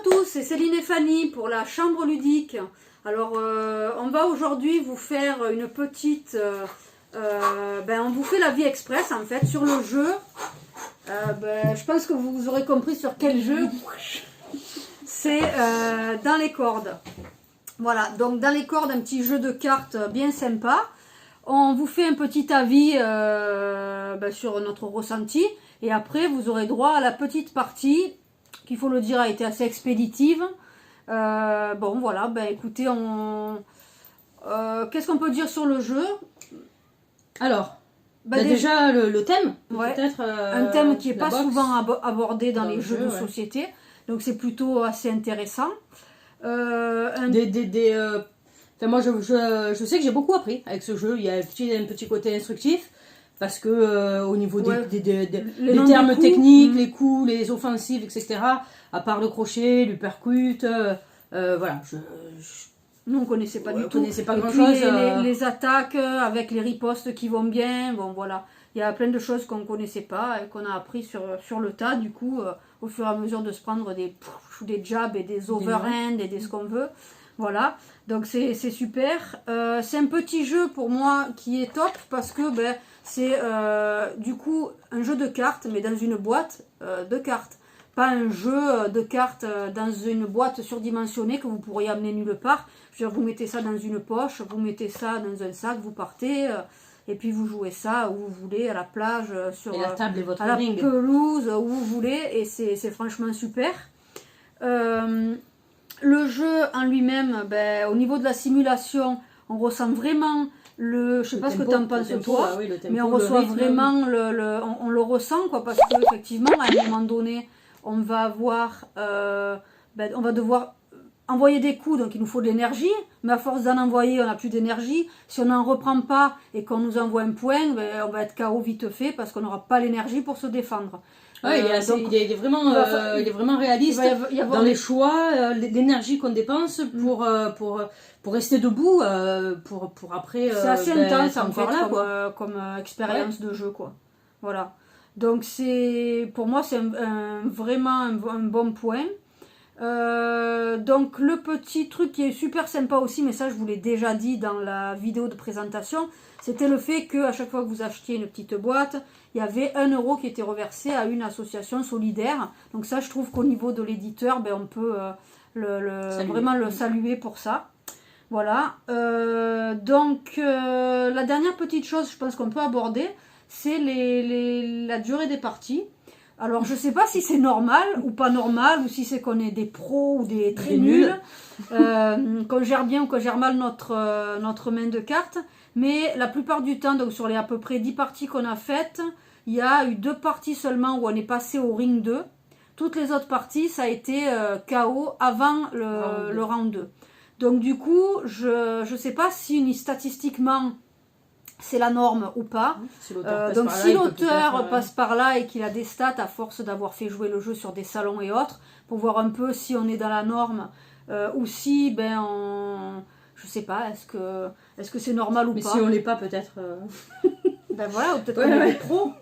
tous, c'est Céline et Fanny pour la chambre ludique. Alors, on va aujourd'hui vous faire une petite... on vous fait la vie express en fait sur le jeu. Je pense que vous aurez compris sur quel jeu. C'est dans les cordes. Voilà, donc dans les cordes, un petit jeu de cartes bien sympa. On vous fait un petit avis sur notre ressenti. Et après, vous aurez droit à la petite partie, qu'il faut le dire, a été assez expéditive. Bon, voilà, écoutez, qu'est-ce qu'on peut dire sur le jeu? Alors, déjà le thème, ouais, peut-être. Un thème qui n'est pas souvent abordé dans les jeux de société. Donc, c'est plutôt assez intéressant. Moi, je sais que j'ai beaucoup appris avec ce jeu. Il y a un petit côté instructif. Parce que au niveau des termes techniques, les coups, les offensives, etc., à part le crochet, l'uppercut, voilà. Nous, on ne connaissait pas du tout. Connaissait pas grand-chose. Les attaques avec les ripostes qui vont bien, bon voilà. Il y a plein de choses qu'on ne connaissait pas et qu'on a appris sur le tas, du coup, au fur et à mesure de se prendre des jabs et des overhands et des ce qu'on veut. Voilà, donc c'est super. C'est un petit jeu pour moi qui est top parce que c'est du coup un jeu de cartes, mais dans une boîte de cartes. Pas un jeu de cartes dans une boîte surdimensionnée que vous pourriez amener nulle part. Je veux dire, vous mettez ça dans une poche, vous mettez ça dans un sac, vous partez, et puis vous jouez ça où vous voulez, à la plage, sur la table et votre à la ring. pelouse, où vous voulez, et c'est franchement super. Le jeu en lui-même, au niveau de la simulation, on ressent vraiment je sais pas ce que tu en penses toi, mais on reçoit vraiment on le ressent quoi, parce que effectivement à un moment donné on va avoir on va devoir envoyer des coups, donc il nous faut de l'énergie, mais à force d'en envoyer on n'a plus d'énergie. Si on n'en reprend pas et qu'on nous envoie un point, on va être KO vite fait parce qu'on n'aura pas l'énergie pour se défendre. Ouais, il est vraiment réaliste dans les choix, l'énergie qu'on dépense pour rester debout, pour après. C'est assez intense en fait comme expérience de jeu quoi. Voilà. Donc pour moi c'est vraiment un bon point. Donc le petit truc qui est super sympa aussi, mais ça je vous l'ai déjà dit dans la vidéo de présentation, c'était le fait que à chaque fois que vous achetiez une petite boîte, il y avait 1 euro qui était reversé à une association solidaire. Donc ça je trouve qu'au niveau de l'éditeur, on peut vraiment le saluer pour ça. Voilà. Donc la dernière petite chose je pense qu'on peut aborder, c'est la durée des parties. Alors, je sais pas si c'est normal ou pas normal, ou si c'est qu'on est des pros ou des très nuls, qu'on gère bien ou qu'on gère mal notre main de cartes. Mais la plupart du temps, donc sur les à peu près 10 parties qu'on a faites, il y a eu 2 parties seulement où on est passé au ring 2. Toutes les autres parties, ça a été KO avant le round 2. Donc du coup, je sais pas si statistiquement c'est la norme ou pas. Donc si l'auteur passe par là et qu'il a des stats à force d'avoir fait jouer le jeu sur des salons et autres, pour voir un peu si on est dans la norme ou si je sais pas, est-ce que c'est normal ou pas. Mais si on l'est pas peut-être. Voilà, ou peut-être qu'on est des pros.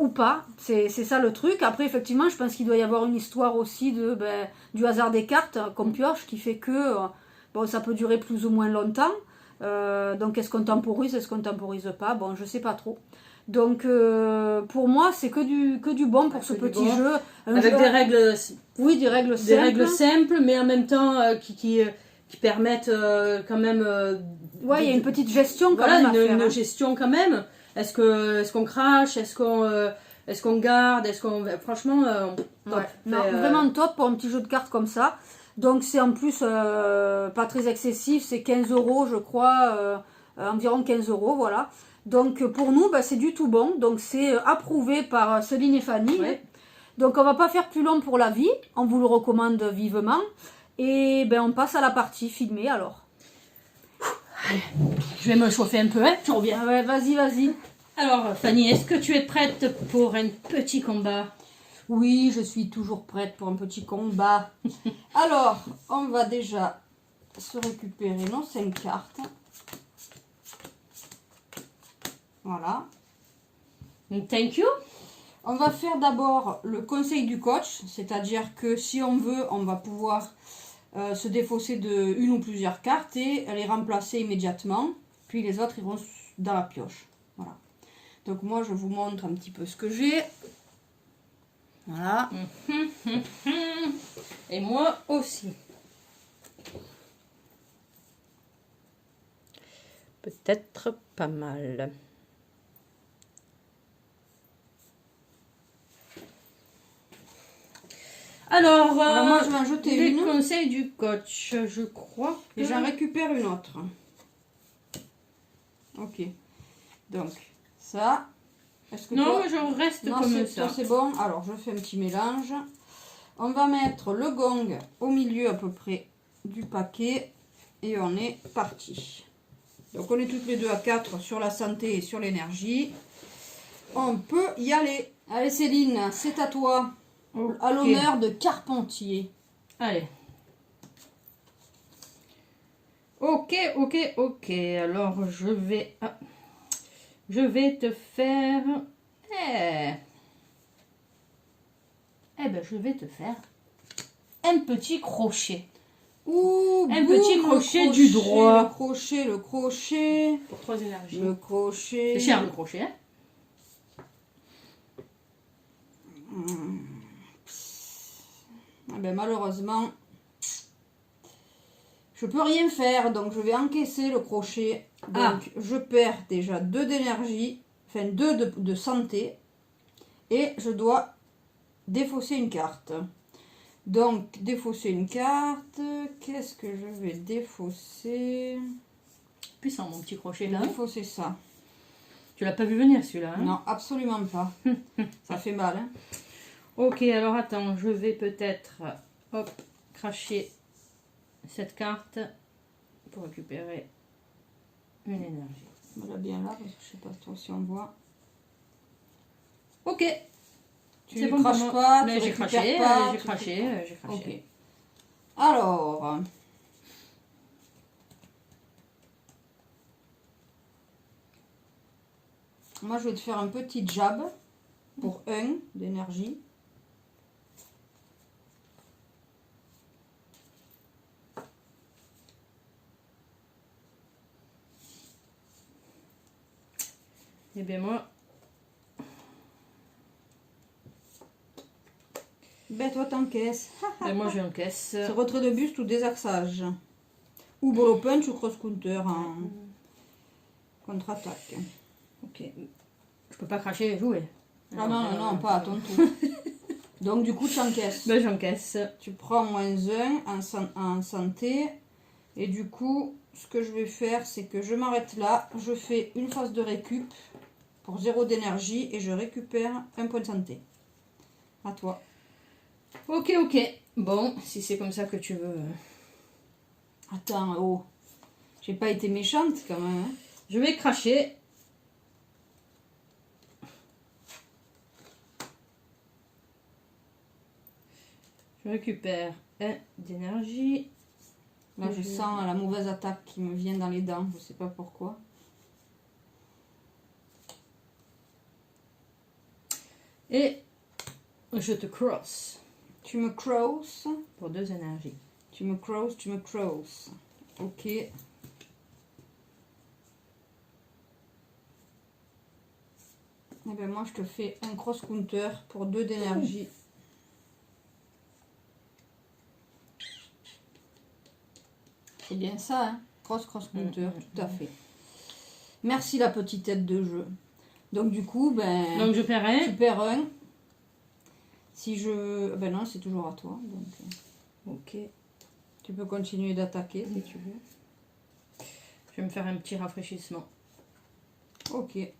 Ou pas, c'est ça le truc. Après effectivement je pense qu'il doit y avoir une histoire aussi du hasard des cartes qu'on pioche qui fait que ça peut durer plus ou moins longtemps. Donc est-ce qu'on temporise, est-ce qu'on temporise pas, bon je sais pas trop. Donc pour moi c'est que du bon pour ce petit jeu. Avec des règles. Oui, des règles simples. Des règles simples mais en même temps qui permettent quand même. Ouais, il y a une petite gestion quand même à faire. Une gestion quand même. Est-ce qu'on crache, est-ce qu'on garde, franchement top. Vraiment top pour un petit jeu de cartes comme ça. Donc c'est en plus pas très excessif, c'est 15 euros je crois, environ 15 euros, voilà. Donc pour nous c'est du tout bon, donc c'est approuvé par Céline et Fanny. Ouais. Donc on va pas faire plus long pour la vie, on vous le recommande vivement. Et on passe à la partie filmée alors. Allez, je vais me chauffer un peu, hein, tu reviens. Ouais, vas-y. Alors Fanny, est-ce que tu es prête pour un petit combat? Oui, je suis toujours prête pour un petit combat. Alors, on va déjà se récupérer nos 5 cartes. Voilà. Thank you. On va faire d'abord le conseil du coach, c'est-à-dire que si on veut, on va pouvoir se défausser de une ou plusieurs cartes et les remplacer immédiatement. Puis les autres iront dans la pioche. Voilà. Donc moi, je vous montre un petit peu ce que j'ai. Voilà. Et moi aussi. Peut-être pas mal. Alors, moi je vais en jeter les une. conseils du coach, je crois. Et j'en récupère une autre. Ok. Donc, ça. Est-ce que non, toi... je reste comme ça. C'est bon. Alors, je fais un petit mélange. On va mettre le gong au milieu à peu près du paquet. Et on est parti. Donc, on est toutes les deux à 4 sur la santé et sur l'énergie. On peut y aller. Allez, Céline, c'est à toi. Okay. À l'honneur de Carpentier. Allez. Ok. Alors, je vais te faire... je vais te faire un petit crochet. Ouh, un petit crochet du droit. Le crochet. Pour 3 énergies. Le crochet. C'est cher le crochet, hein? Malheureusement, je peux rien faire, donc je vais encaisser le crochet. Donc je perds déjà 2 d'énergie, enfin 2 de santé, et je dois défausser une carte. Donc défausser une carte, qu'est-ce que je vais défausser? Puissant mon petit crochet là. Défausser ça. Tu l'as pas vu venir celui-là, hein? Non, absolument pas. Ça fait mal, hein? Ok, alors attends, je vais peut-être, hop, cracher cette carte pour récupérer une énergie. Voilà bien là, parce que je sais pas trop si on voit. Ok. Tu ne craches pas, tu j'ai récupères pas. J'ai craché. Ok. Alors... moi, je vais te faire un petit jab pour 1 d'énergie. Et bien moi... ben toi t'encaisses. Et moi j'encaisse. C'est retrait de buste ou désaxage. Ou bolo punch ou cross counter en contre-attaque. Ok. Je peux pas cracher et jouer. Ah non, pas à ton tour. Donc du coup tu encaisses. Ben j'encaisse. Tu prends -1 en santé. Et du coup, ce que je vais faire, c'est que je m'arrête là. Je fais une phase de récup pour 0 d'énergie et je récupère 1 point de santé. À toi. Ok. Bon, si c'est comme ça que tu veux. Attends, oh. J'ai pas été méchante quand même. Hein. Je vais cracher. Je récupère 1 d'énergie. Là, je sens la mauvaise attaque qui me vient dans les dents. Je sais pas pourquoi. Et je te cross. Tu me cross. Pour 2 énergies. Tu me cross. Ok. Eh bien, moi, je te fais un cross counter pour 2 d'énergie. C'est bien ça, hein? Cross counter, tout à fait. Merci la petite tête de jeu. Donc du coup, ben... donc je perds 1. Tu perds 1. Si je... ben non, c'est toujours à toi. Donc, ok. Tu peux continuer d'attaquer si tu veux. Je vais me faire un petit rafraîchissement. Ok. Et...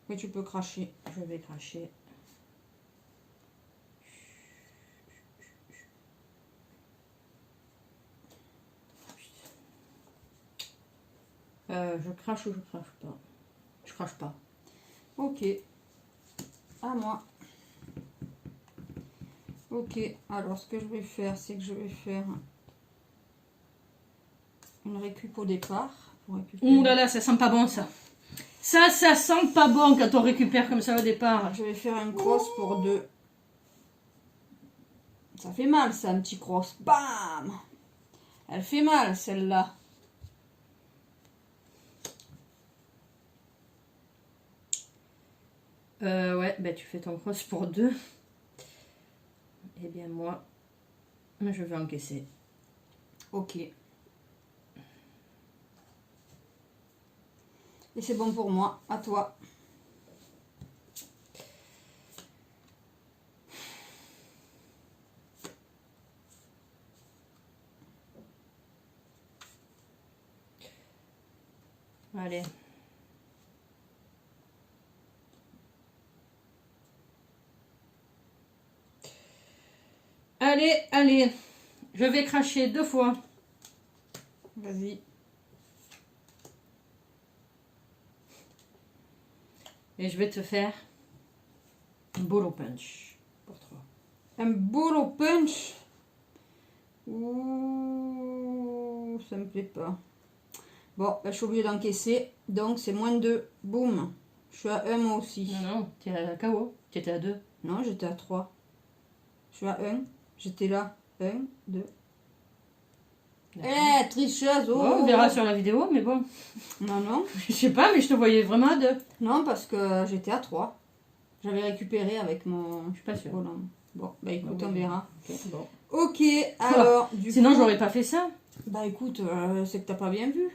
mais tu peux cracher. Je vais cracher. Je crache ou je crache pas? Je crache pas. Ok. À moi. Ok. Alors, ce que je vais faire, c'est que je vais faire une récup au départ. Ouh là là, ça sent pas bon ça. Ça sent pas bon quand on récupère comme ça au départ. Je vais faire un cross pour 2. Ça fait mal, ça, un petit cross. Bam! Elle fait mal, celle-là. Ouais, ben tu fais ton cross pour 2. Eh bien, moi, je vais encaisser. Ok. Et c'est bon pour moi. À toi. Allez. Allez. Je vais cracher 2 fois. Vas-y. Et je vais te faire un bolo punch pour 3. Un bolo punch. Ouh, ça me plaît pas. Bon, ben, je suis obligée d'encaisser. Donc, c'est moins 2. Boum. Je suis à 1 moi aussi. Non, tu es à KO. Tu étais à 2. Non, j'étais à 3. Je suis à 1. J'étais là. 1, 2. Eh, tricheuse. Oh, on verra sur la vidéo, mais bon. Non. Je sais pas, mais je te voyais vraiment à 2. Non, parce que j'étais à 3. J'avais récupéré avec mon... Je suis pas sûre. Bon, bah écoute, on oui. verra. Okay, bon. Ok, alors, du Sinon, coup... j'aurais pas fait ça. Bah écoute, c'est que t'as pas bien vu.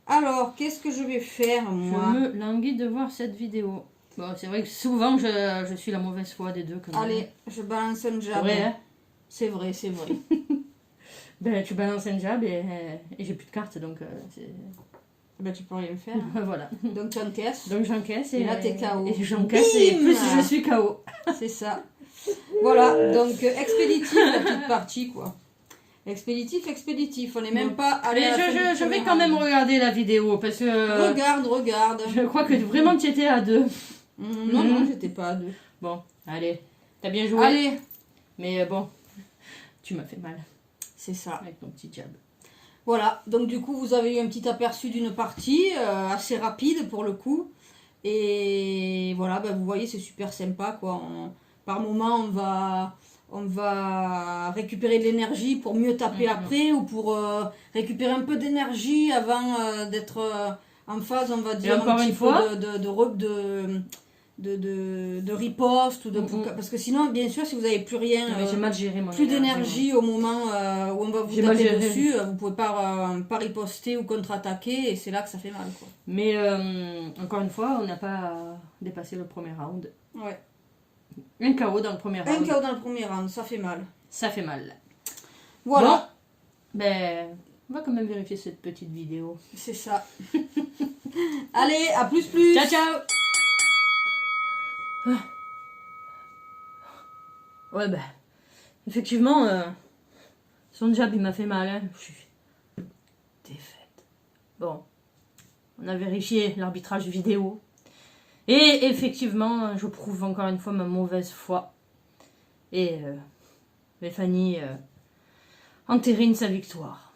Alors, qu'est-ce que je vais faire, moi? Je me languis de voir cette vidéo. Bon, c'est vrai que souvent, je suis la mauvaise foi des deux. Quand même. Allez, je balance un jab. C'est vrai, hein? C'est vrai, c'est vrai. Ben, tu balances un jab et j'ai plus de cartes, donc Bah tu peux rien faire. voilà. Donc tu encaisses. Donc j'encaisse Et là, t'es KO. Et j'encaisse et plus je suis KO. C'est ça. Voilà, donc expéditif la petite partie, quoi. Expéditif. On n'est même pas allé à la fin du je vais premier quand même round. regarder la vidéo parce que... Regarde. Je crois que vraiment tu étais à 2. Non, j'étais pas à 2. Bon, allez. T'as bien joué. Allez. Mais bon, tu m'as fait mal. C'est ça. Avec ton petit jab. Voilà, donc du coup vous avez eu un petit aperçu d'une partie assez rapide pour le coup. Et voilà, ben, vous voyez c'est super sympa quoi. Par moment on va récupérer de l'énergie pour mieux taper après ou pour récupérer un peu d'énergie avant d'être en phase, on va dire, encore un petit une fois de riposte ou de parce que sinon bien sûr si vous n'avez plus rien j'ai mal géré mon plus d'énergie au moment où on va vous taper dessus, vous pouvez pas riposter ou contre-attaquer et c'est là que ça fait mal quoi. Mais encore une fois on n'a pas dépassé le premier round. Ouais. Un KO dans le premier round. Un KO dans le premier round, ça fait mal. Ça fait mal. Voilà. Bon, ben on va quand même vérifier cette petite vidéo. C'est ça. Allez, à plus. Ciao. Ouais, ben, effectivement, son jab, il m'a fait mal. Hein. Je suis défaite. Bon, on a vérifié l'arbitrage vidéo. Et effectivement, je prouve encore une fois ma mauvaise foi. Et Fanny entérine sa victoire.